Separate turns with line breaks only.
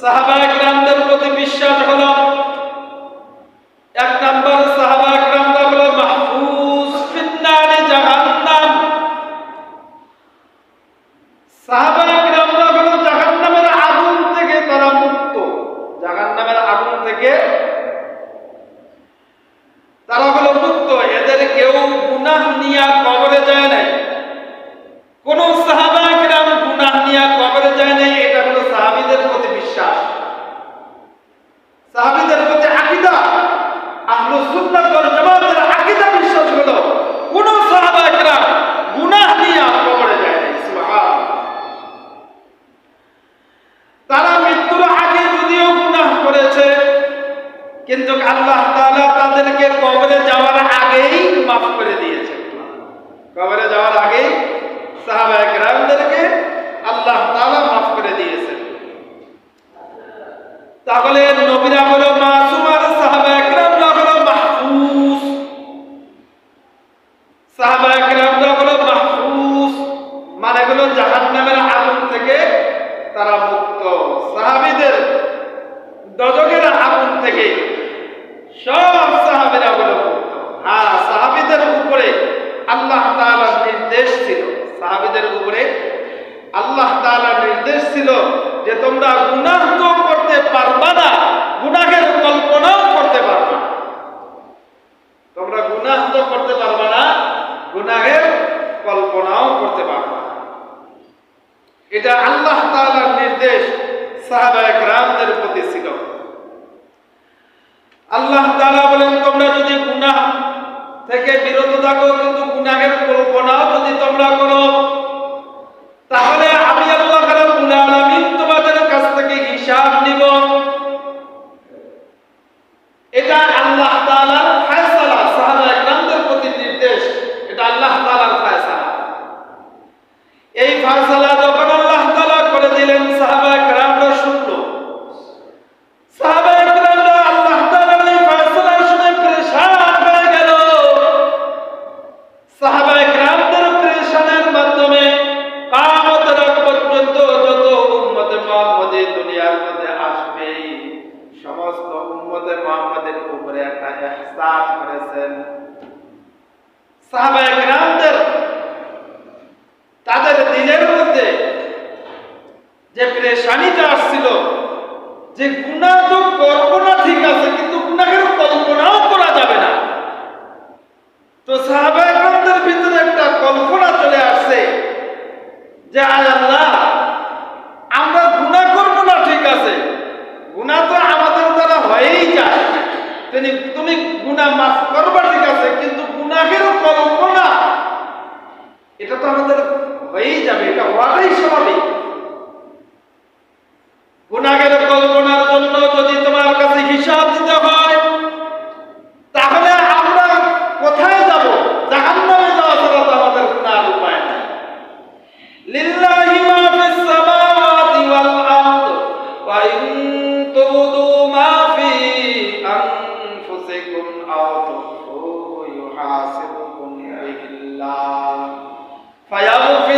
সাহাবায়ে কিরামদের প্রতি বিশ্বাস হলো, এক নাম্বার সাহাবায়ে কিরামরা হলো মাহফুজ ফিন্নারে জাহান্নাম। সাহাবায়ে কিরামরা হলো জাহান্নামের আগুন থেকে তারা মুক্ত, জাহান্নামের আগুন থেকে তারা হলো মুক্ত। এদের কেউ গুনাহ নিয়ে কবরে যায় নাই, কোন সাহাবায়ে কিরাম গুনাহ নিয়ে কবরে যায় নাই। এটা হলো সাহাবীদের প্রতি বিশ্বাস, সাহাবীদের প্রতি আকীদা। আহলুস সুন্নাহ ওয়াল জামাতের আকীদা বিশ্বাস হলো কোন সাহাবায়ে কিরাম গুনাহ নিয়ে কবরে যায় নাই। সুবহানাল্লাহ। তারা মৃত্যুর আগে যদিও গুনাহ করেছে, কিন্তু আল্লাহ তাআলা তাদেরকে কবরে যাওয়ার আগেই মাফ করে দিয়েছেন। কবরে যাওয়ার আগেই সাহাবায়ে কিরামদেরকে আল্লাহ তাআলা মাফ করে দিয়েছেন। তাহলে নবীরা হলো মাসুম আর সাহাবায়ে কিরামরা হলো মাহফুজ। সাহাবায়ে কিরামরা হলো মাহফুজ, মানে হলো জাহান্নামের আগুন থেকে তারা মুক্ত। সাহাবীদের দোজখের আগুন থেকে সব সাহাবীরা হলো মুক্ত। হ্যাঁ, সাহাবীদের উপরে আল্লাহ তাআলার নির্দেশ ছিল, সাহাবীদের উপরে আল্লাহ তাআলার নির্দেশ ছিল যে তোমরা গুনাহ তো করতে পারবা না, গুনাহের কল্পনাও করতে পারবা না। তোমরা গুনাহ তো করতে পারবা না, গুনাহের কল্পনাও করতে পারবা না। এটা আল্লাহ তাআলার নির্দেশ সাহাবায়ে কিরামদের প্রতি ছিল। আল্লাহ তাআলা বলেন তোমরা যদি গুনাহ থেকে বিরত থাকো, কিন্তু গুনাহের কল্পনাও যদি তোমরা করো, তাহলে আমি আল্লাহ রাব্বুল আলামিন তোমাদের কাছ থেকে হিসাব নিব। এটা আল্লাহ তাআলার ফয়সালা, সাহাবায়ে কিরামদের প্রতি নির্দেশ, এটা আল্লাহ তাআলার ফয়সালা। এই ফয়সালা যখন আল্লাহ তাআলা করে দিলেন, সাহাবায়ে কিরামরা শুনলো। সাহাবায়ে কিরামরা আল্লাহ তাআলার এই ফয়সালা শুনে পেরেশান হয়ে গেল। সাহাবায়ে কিরামদের পেরেশানের মাধ্যমে কিয়ামতের আগ পর্যন্ত যত উম্মতে মুহাম্মদী দুনিয়ার মধ্যে আসবে, সমস্ত উম্মতে মুহাম্মদের উপরে একটা ইহসান করেছেন। সাহাবায়ে কিরামদের তাদের দিনের মধ্যে যে পেরেশানিটা আসছিল, যে গুনাহ তো করব না ঠিক আছে, কিন্তু গুনাহের কল্পনাও করা যাবে না। তো সাহাবায়ে কিরামদের ভিতরে একটা কল্পনা চলে আসছে যে আল্লাহ, আমরা গুনাহ করব না ঠিক আছে, গুনাহ তো আমাদের দ্বারা হয়েই যায়, তুমি গুনাহ মাফ করবা ঠিক আছে, কিন্তু গুনাহের কল্পনা এটা তো আমাদের হয়েই যাবে, এটা হওয়াটাই স্বাভাবিক। গুনাহের কল্পনার জন্য যদি তোমার কাছে হিসাব দিতে হয়, তাহলে আমরা কোথায় যাব? জাহান্নামে যাওয়া ছাড়া তো আমাদের কোনো উপায় নাই। লিল্লাহি মা ফিস সামাওয়াতি ওয়াল আরদ ওয়া ইন তুবদু মা ফি আনফুসিকুম আও তুখফুহু ইউহাসিবুকুম বিহিল্লাহ ফায়াগফিরু